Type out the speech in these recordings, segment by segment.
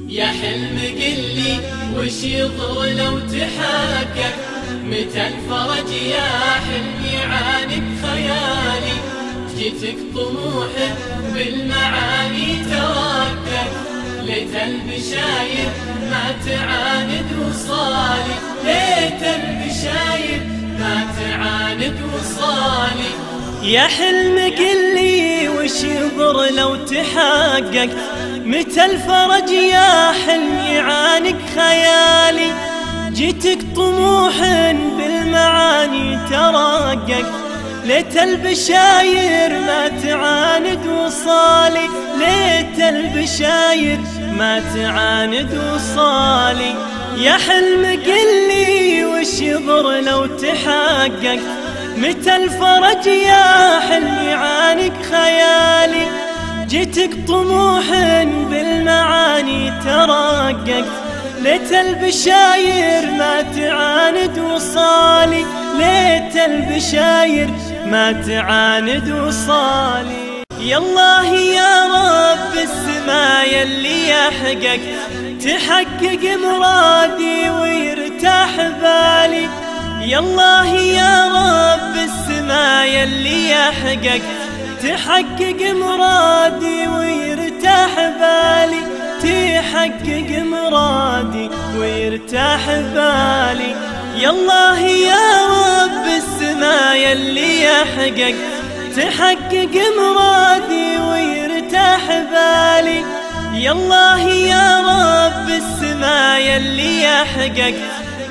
يا حلم قلي وش يضر لو تحقق، متى الفرج يا حلم يعانق خيالي، جيتك طموح بالمعاني ترقق، ليت البشاير ما تعاند وصالي، ليت البشاير ما تعاند وصالي. يا حلم قلي وش يضر لو تحقق، متى الفرج يا حلم يعانق خيالي، جيتك طموح بالمعاني ترقق، ليت البشاير ما تعاند وصالي، ليت البشاير ما تعاند وصالي. يا حلم قلي وش يضر لو تحقق، متى الفرج يا حلم يعانق خيالي، جيتك طموح بالمعاني ترقق، ليت البشاير ما تعاند وصالي، ليت البشاير ما تعاند وصالي. يا الله يا رب السما يلي يحقق، تحقق مرادي ويرتاح بالي. يا الله يا رب السما يلي يحقق، تحقق مرادي ويرتاح بالي، تحقق مرادي ويرتاح بالي. يا الله يا رب السما يلي يحقق، تحقق مرادي ويرتاح بالي. يا الله يا رب السما يلي يحقق،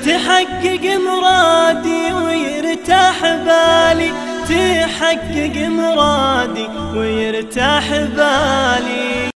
تحقق مرادي ويرتاح بالي، تحقق مرادي ويرتاح بالي.